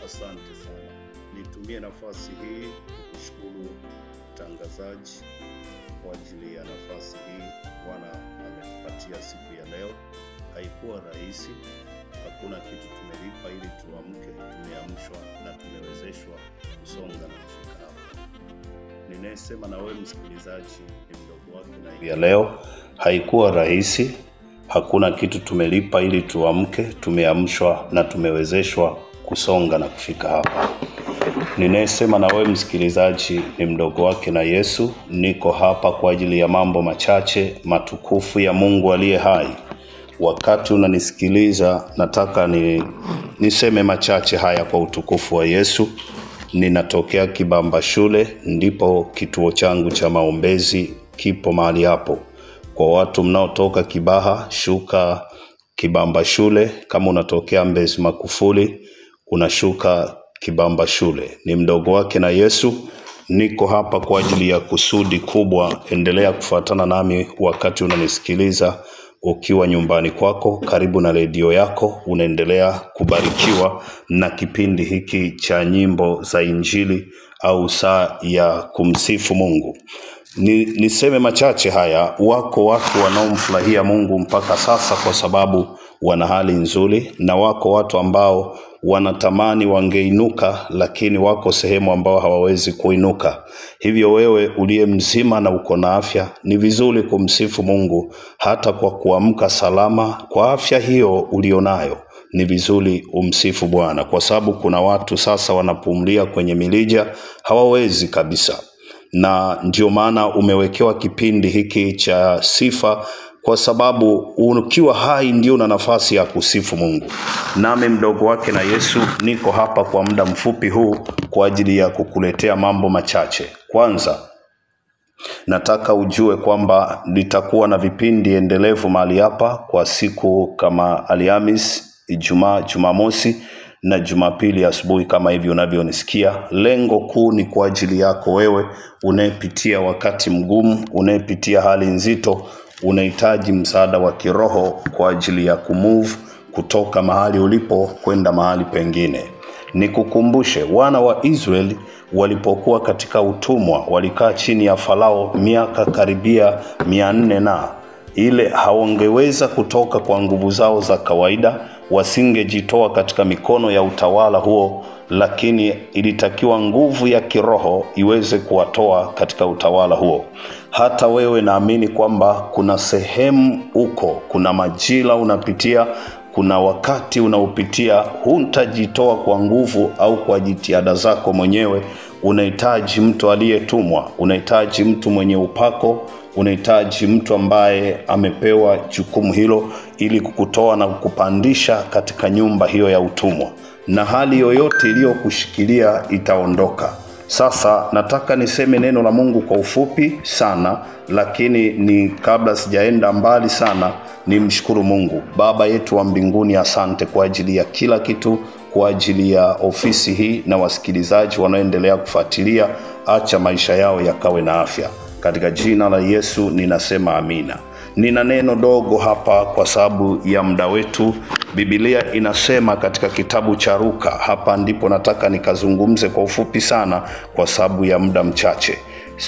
Asante sana. Nitumie nafasi hii kushukuru mtangazaji kwa ajili ya nafasi hii Bwana ametupatia siku ya leo. Haikuwa rahisi. Hakuna kitu tumelipa ili tuamke, tumeamshwa na tumewezeshwa kusonga na kufika hapa. Ninasema na wewe msikilizaji ni mdogo wake na ya leo. Haikuwa rahisi. Hakuna kitu tumelipa ili tuamke, tumeamshwa na tumewezeshwa kusonga na kufika hapa. Ninasema na wewe msikilizaji ni mdogo wake na Yesu. Niko hapa kwa ajili ya mambo machache matukufu ya Mungu aliye hai. Wakati unanisikiliza nataka niseme machache haya kwa utukufu wa Yesu. Ninatokea Kibamba Shule, ndipo kituo changu cha maombezi kipo mahali hapo. Kwa watu mnaotoka Kibaha, shuka Kibamba Shule. Kama unatokea Mbezi Makufuli, unashuka Kibamba Shule. Ni mdogo wake na Yesu. Niko hapa kwa ajili ya kusudi kubwa. Endelea kufuatana nami wakati unanisikiliza ukiwa nyumbani kwako, karibu na redio yako. Unaendelea kubarikiwa na kipindi hiki cha nyimbo za Injili au saa ya kumsifu Mungu. Niseme machache haya. Wako watu wanaomfurahia Mungu mpaka sasa kwa sababu wana hali nzuri, na wako watu ambao wanatamani wangeinuka lakini wako sehemu ambao hawawezi kuinuka. Hivyo wewe uliye mzima na uko na afya, ni vizuri kumsifu Mungu hata kwa kuamka salama. Kwa afya hiyo ulionayo ni vizuri umsifu Bwana, kwa sababu kuna watu sasa wanapumlia kwenye milija, hawawezi kabisa. Na ndio maana umewekewa kipindi hiki cha sifa, kwa sababu ukiwa hai ndio una nafasi ya kusifu Mungu. Nami mdogo wake na Yesu niko hapa kwa muda mfupi huu kwa ajili ya kukuletea mambo machache. Kwanza, nataka ujue kwamba nitakuwa na vipindi endelevu mahali hapa kwa siku kama Alhamisi, Ijumaa, Jumamosi na Jumapili asubuhi kama hivi unavyonisikia. Lengo kuu ni kwa ajili yako wewe unayepitia wakati mgumu, unayepitia hali nzito, unahitaji msaada wa kiroho kwa ajili ya kumove kutoka mahali ulipo kwenda mahali pengine. Nikukumbushe, wana wa Israeli walipokuwa katika utumwa walikaa chini ya Farao miaka karibia 400 na ile hawangeweza kutoka kwa nguvu zao za kawaida, wasingejitoa katika mikono ya utawala huo, lakini ilitakiwa nguvu ya kiroho iweze kuwatoa katika utawala huo. Hata wewe naamini kwamba kuna sehemu uko, kuna majira unapitia, kuna wakati unaopitia, hutajitoa kwa nguvu au kwa jitihada zako mwenyewe. Unahitaji mtu aliyetumwa, unahitaji mtu mwenye upako, unahitaji mtu ambaye amepewa jukumu hilo ili kukutoa na kukupandisha katika nyumba hiyo ya utumwa, na hali yoyote iliyokushikilia itaondoka. Sasa nataka niseme neno la Mungu kwa ufupi sana, lakini kabla sijaenda mbali sana, nimshukuru Mungu. Baba yetu wa mbinguni, asante kwa ajili ya kila kitu, kwa ajili ya ofisi hii na wasikilizaji wanaoendelea kufuatilia. Acha maisha yao yakawe na afya. Katika jina la Yesu ninasema amina. Nina neno dogo hapa kwa sababu ya muda wetu. Biblia inasema katika kitabu cha Luka, hapa ndipo nataka nikazungumze kwa ufupi sana kwa sababu ya muda mchache.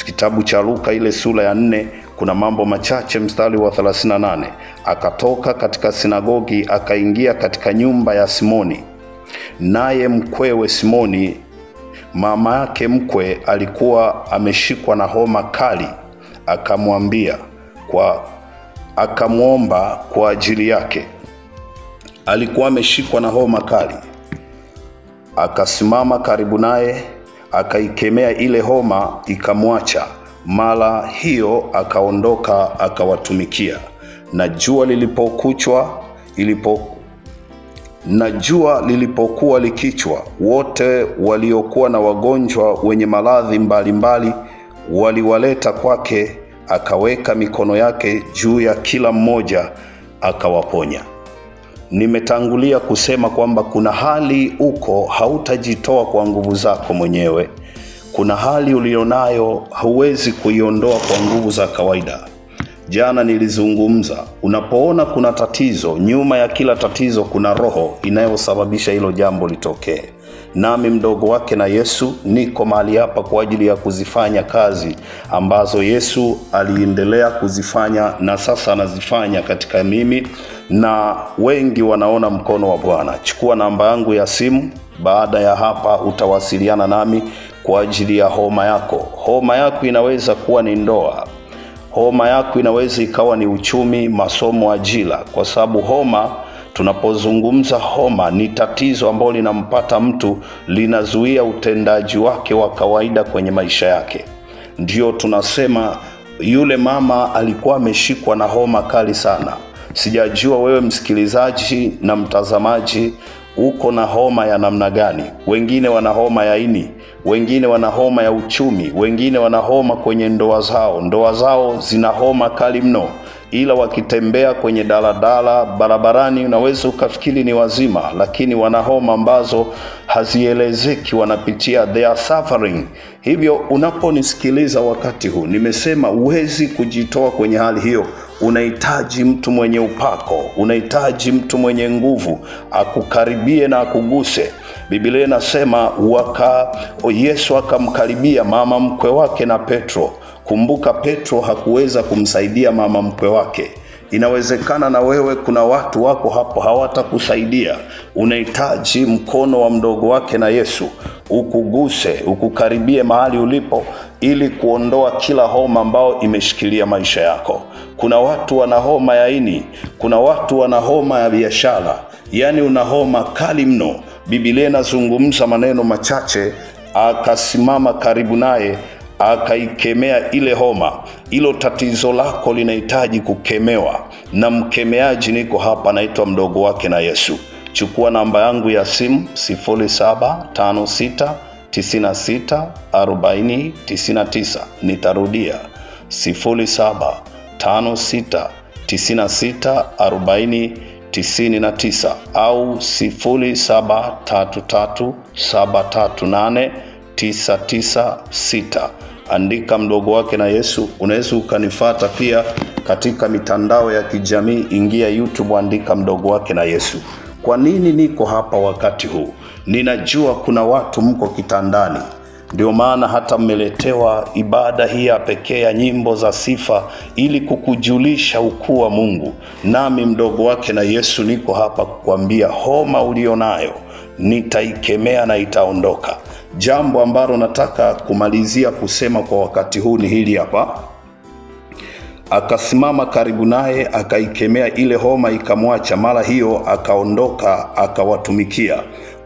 Kitabu cha Luka ile sura ya 4, kuna mambo machache. Mstari wa 38, akatoka katika sinagogi akaingia katika nyumba ya Simoni, naye mkwewe Simoni, mama yake mkwe, alikuwa ameshikwa na homa kali. Akamwomba kwa ajili yake. Alikuwa ameshikwa na homa kali. Akasimama karibu naye, akaikemea ile homa, ikamwacha. Mara hiyo akaondoka akawatumikia. Na jua lilipokuwa likichwa, wote waliokuwa na wagonjwa wenye maradhi mbalimbali waliwaleta kwake. Akaweka mikono yake juu ya kila mmoja akawaponya. Nimetangulia kusema kwamba kuna hali uko hautajitoa kwa nguvu zako mwenyewe. Kuna hali ulionayo hauwezi kuiondoa kwa nguvu za kawaida. Jana nilizungumza, unapoona kuna tatizo, nyuma ya kila tatizo kuna roho inayosababisha hilo jambo litokee. nami mdogo wake na Yesu niko mahali hapa kwa ajili ya kuzifanya kazi ambazo Yesu aliendelea kuzifanya na sasa anazifanya katika mimi, na wengi wanaona mkono wa Bwana. Chukua namba yangu ya simu, baada ya hapa utawasiliana nami kwa ajili ya homa yako. Homa yako inaweza kuwa ni ndoa. Homa yako inaweza ikawa ni uchumi, masomo, ajira, kwa sababu homa, tunapozungumza homa, ni tatizo ambalo linampata mtu, linazuia utendaji wake wa kawaida kwenye maisha yake. Ndio tunasema yule mama alikuwa ameshikwa na homa kali sana. Sijajua wewe msikilizaji na mtazamaji uko na homa ya namna gani. Wengine wana homa ya ini, wengine wana homa ya uchumi, wengine wana homa kwenye ndoa zao. Ndoa zao zina homa kali mno, ila wakitembea kwenye daladala, barabarani, unaweza ukafikiri ni wazima, lakini wana homa ambazo hazielezeki wanapitia, they are suffering. Hivyo unaponisikiliza wakati huu, nimesema uwezi kujitoa kwenye hali hiyo. Unahitaji mtu mwenye upako, unahitaji mtu mwenye nguvu akukaribie na akuguse. Biblia inasema Yesu akamkaribia mama mkwe wake na Petro. Kumbuka Petro hakuweza kumsaidia mama mkwe wake. Inawezekana na wewe kuna watu wako hapo hawatakusaidia. Unahitaji mkono wa mdogo wake na Yesu ukuguse, ukukaribie mahali ulipo, ili kuondoa kila homa ambao imeshikilia maisha yako. Kuna watu wana homa ya ini, kuna watu wana homa ya biashara, yani una homa kali mno. Biblia inazungumza maneno machache, akasimama karibu naye akaikemea ile homa. Ilo tatizo lako linahitaji kukemewa, na mkemeaji niko hapa, naitwa mdogo wake na Yesu. Chukua namba yangu ya simu 0756964099. Nitarudia 0756964099 au 0733738996. Andika mdogo wake na Yesu. Unaweza ukanifuata pia katika mitandao ya kijamii. Ingia YouTube, andika mdogo wake na Yesu. Kwa nini niko hapa wakati huu? Ninajua kuna watu mko kitandani. Ndio maana hata mmeletewa ibada hii ya pekee ya nyimbo za sifa, ili kukujulisha ukuu wa Mungu. Nami mdogo wake na Yesu niko hapa kukwambia homa ulionayo nitaikemea na itaondoka. Jambo ambalo nataka kumalizia kusema kwa wakati huu ni hili hapa. Akasimama karibu naye akaikemea ile homa, ikamwacha. Mara hiyo akaondoka akawatumikia.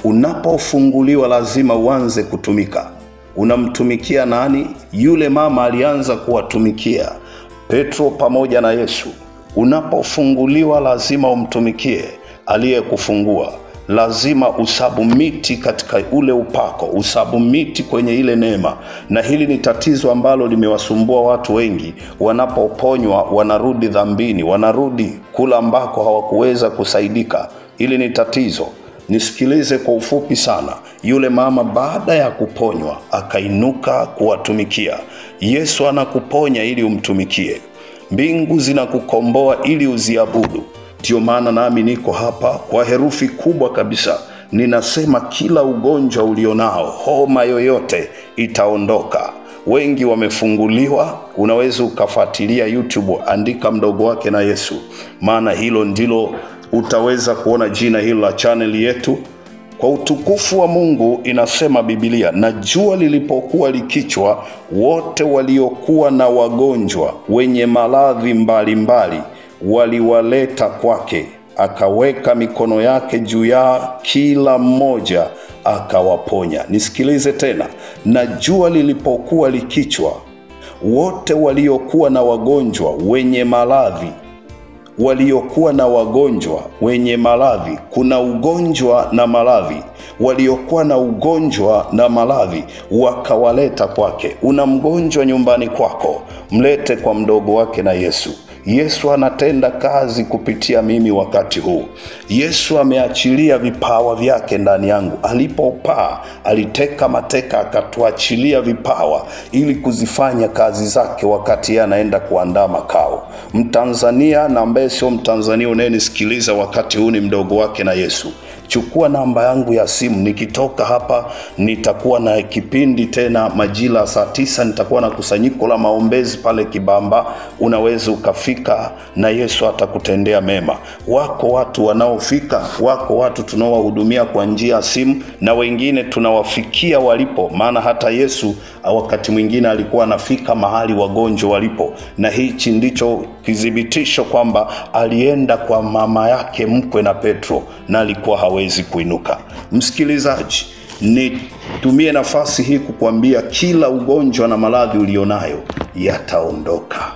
Unapofunguliwa lazima uanze kutumika. Unamtumikia nani? Yule mama alianza kuwatumikia Petro pamoja na Yesu. Unapofunguliwa lazima umtumikie aliyekufungua. Lazima usabumiti katika ule upako, usabumiti kwenye ile neema. Na hili ni tatizo ambalo limewasumbua watu wengi. Wanapoponywa wanarudi dhambini, wanarudi kula ambako hawakuweza kusaidika. Hili ni tatizo. Nisikilize kwa ufupi sana. Yule mama baada ya kuponywa akainuka kuwatumikia. Yesu anakuponya ili umtumikie. Mbingu zinakukomboa ili uziabudu. Ndio maana nami niko hapa kwa herufi kubwa kabisa. Ninasema kila ugonjwa ulionao, homa yoyote itaondoka. Wengi wamefunguliwa. Unaweza ukafuatilia YouTube, andika mdogo wake na Yesu. Maana hilo ndilo utaweza kuona jina hilo la channel yetu. Kwa utukufu wa Mungu inasema Biblia, na jua lilipokuwa likichwa, wote waliokuwa na wagonjwa wenye maradhi mbalimbali waliwaleta kwake. Akaweka mikono yake juu ya kila mmoja akawaponya. Nisikilize tena. Na jua lilipokuwa likichwa, wote waliokuwa na wagonjwa wenye maradhi, waliokuwa na wagonjwa wenye maradhi. Kuna ugonjwa na maradhi. Waliokuwa na ugonjwa na maradhi wakawaleta kwake. Una mgonjwa nyumbani kwako, mlete kwa mdogo wake na Yesu. Yesu anatenda kazi kupitia mimi wakati huu. Yesu ameachilia vipawa vyake ndani yangu. Alipopaa, aliteka mateka, akatuachilia vipawa ili kuzifanya kazi zake wakati anaenda kuandaa makao. Mtanzania na ambaye sio Mtanzania unayenisikiliza wakati huu, ni mdogo wake na Yesu. chukua namba yangu ya simu. Nikitoka hapa nitakuwa na kipindi tena majira saa 9, nitakuwa na kusanyiko la maombezi pale Kibamba. Unaweza ukafika na Yesu atakutendea mema. Wako watu wanaofika, wako watu tunaowahudumia kwa njia ya simu, na wengine tunawafikia walipo, maana hata Yesu wakati mwingine alikuwa anafika mahali wagonjwa walipo, na hichi ndicho kidhibitisho kwamba alienda kwa mama yake mkwe na Petro na alikuwa hawezi kuinuka. Msikilizaji, nitumie nafasi hii kukuambia kila ugonjwa na maradhi ulionayo yataondoka.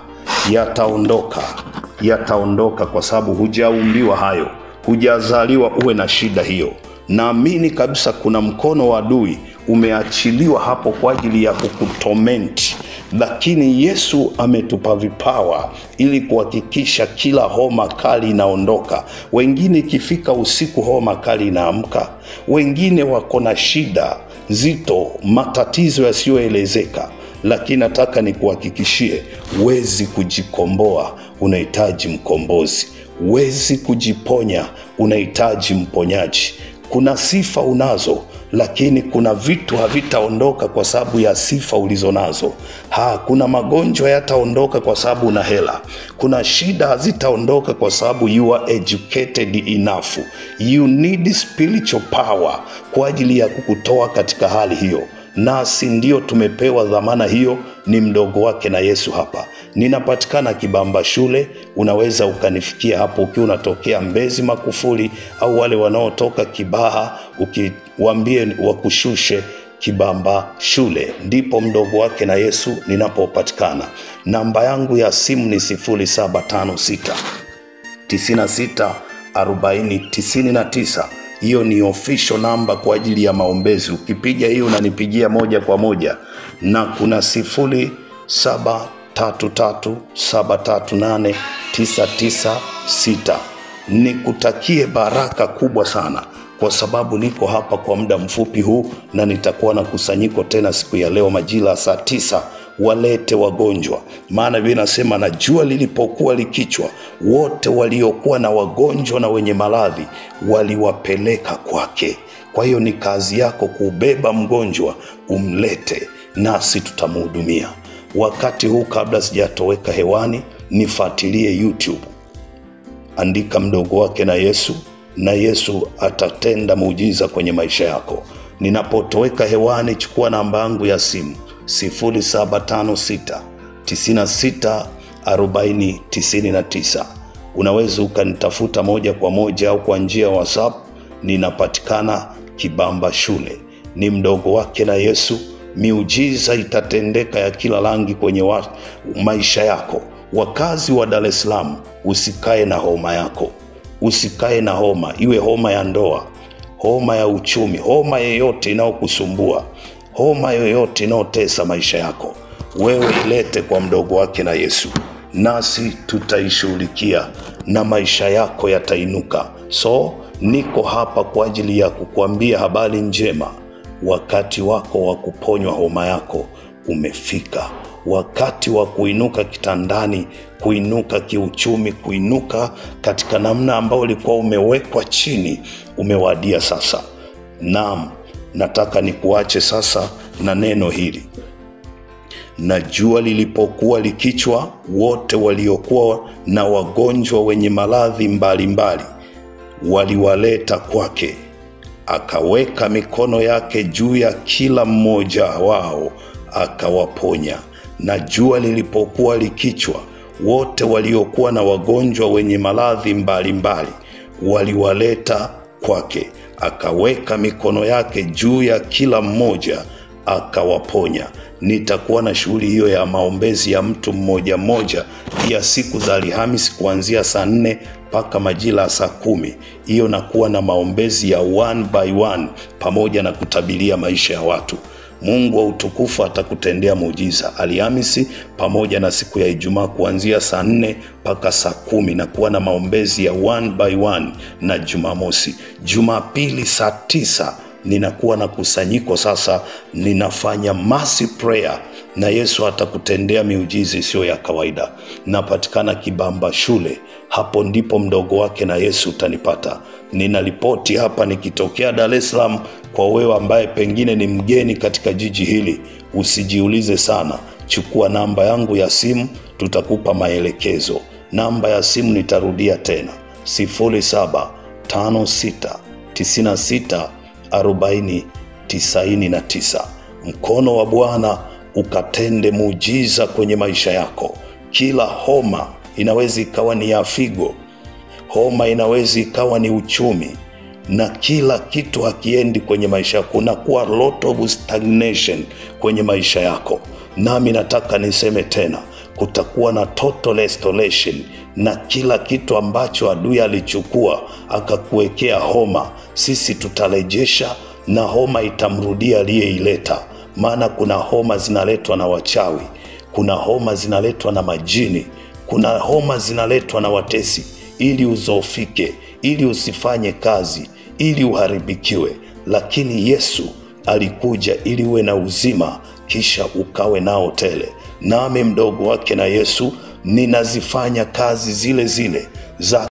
Yataondoka kwa sababu hujaumbiwa hayo. Hujazaliwa uwe na shida hiyo. Naamini kabisa kuna mkono wa adui umeachiliwa hapo kwa ajili ya kukutorment, lakini Yesu ametupa vipawa ili kuhakikisha kila homa kali inaondoka. Wengine ikifika usiku homa kali inaamka, wengine wako na shida zito, matatizo yasiyoelezeka. Lakini nataka nikuhakikishie, huwezi kujikomboa, unahitaji mkombozi. Huwezi kujiponya, unahitaji mponyaji. Kuna sifa unazo, lakini kuna vitu havitaondoka kwa sababu ya sifa ulizonazo. Kuna magonjwa yataondoka kwa sababu una hela. Kuna shida hazitaondoka kwa sababu you are educated enough. You need spiritual power kwa ajili ya kukutoa katika hali hiyo. Nasi ndio tumepewa dhamana hiyo, ni mdogo wake na Yesu hapa. Ninapatikana Kibamba shule. Unaweza ukanifikia hapo ukiwa unatokea Mbezi Makufuli, au wale wanaotoka Kibaha ukiwaambie wakushushe Kibamba shule, ndipo mdogo wake na Yesu ninapopatikana. Namba yangu ya simu ni 0756 96 40 99. Hiyo ni official namba kwa ajili ya maombezi. Ukipiga hiyo unanipigia moja kwa moja. Na kuna 0733738996. Nikutakie baraka kubwa sana, kwa sababu niko hapa kwa muda mfupi huu, na nitakuwa na kusanyiko tena siku ya leo majira saa 9. Walete wagonjwa, maana Biblia inasema na jua lilipokuwa likichwa, wote waliokuwa na wagonjwa na wenye maradhi waliwapeleka kwake. Kwa hiyo ni kazi yako kubeba mgonjwa umlete, nasi tutamhudumia. Wakati huu kabla sijatoweka hewani, nifuatilie YouTube. Andika mdogo wake na Yesu, na Yesu atatenda muujiza kwenye maisha yako. Ninapotoweka hewani, chukua namba yangu ya simu 0756 96 40 99. Unaweza ukanitafuta moja kwa moja au kwa njia ya WhatsApp. Ninapatikana Kibamba shule. Ni mdogo wake na Yesu. Miujiza itatendeka ya kila rangi kwenye maisha yako. Wakazi wa Dar es Salaam, usikae na homa yako. Usikae na homa, iwe homa ya ndoa, homa ya uchumi, homa yoyote inayokusumbua, homa yoyote inayotesa maisha yako, wewe ilete kwa mdogo wake na Yesu, nasi tutaishughulikia na maisha yako yatainuka. So niko hapa kwa ajili ya kukuambia habari njema. Wakati wako wa kuponywa homa yako umefika. Wakati wa kuinuka kitandani, kuinuka kiuchumi, kuinuka katika namna ambayo ulikuwa umewekwa chini, umewadia sasa. Naam, nataka nikuache sasa na neno hili. Na jua lilipokuwa likichwa, wote waliokuwa na wagonjwa wenye maradhi mbalimbali waliwaleta kwake. Akaweka mikono yake juu ya kila mmoja wao, akawaponya. Na jua lilipokuwa likichwa, wote waliokuwa na wagonjwa wenye maradhi mbalimbali waliwaleta kwake. Akaweka mikono yake juu ya kila mmoja, akawaponya. Nitakuwa na shughuli hiyo ya maombezi ya mtu mmoja mmoja ya siku za Alhamisi kuanzia saa 4 mpaka majira saa 10. Hiyo nakuwa na maombezi ya 1 by 1 pamoja na kutabilia maisha ya watu. Mungu wa utukufu atakutendea muujiza. Alhamisi pamoja na siku ya Ijumaa kuanzia saa 4 mpaka saa 10 na kuwa na maombezi ya 1 by 1, na Jumamosi. Jumapili saa 9 ninakuwa na kusanyiko sasa, ninafanya massive prayer na Yesu atakutendea miujiza isiyo ya kawaida. Napatikana Kibamba shule, hapo ndipo mdogo wake na Yesu utanipata. Ninaripoti hapa nikitokea Dar es Salaam. Kwa wewe ambaye pengine ni mgeni katika jiji hili, usijiulize sana, chukua namba yangu ya simu, tutakupa maelekezo. Namba ya simu nitarudia tena, 0756964099. Mkono wa Bwana ukatende muujiza kwenye maisha yako. Kila homa inaweza ikawa ni ya figo, homa inaweza ikawa ni uchumi, na kila kitu hakiendi kwenye maisha yako. Kunakuwa lot of stagnation kwenye maisha yako. Nami nataka niseme tena, kutakuwa na total restoration, na kila kitu ambacho adui alichukua akakuwekea homa, sisi tutarejesha, na homa itamrudia aliyeileta. Maana kuna homa zinaletwa na wachawi, kuna homa zinaletwa na majini, kuna homa zinaletwa na watesi, ili uzofike, ili usifanye kazi, ili uharibikiwe. Lakini Yesu alikuja ili uwe na uzima, kisha ukawe nao tele. Nami mdogo wake na Yesu ninazifanya kazi zile zile za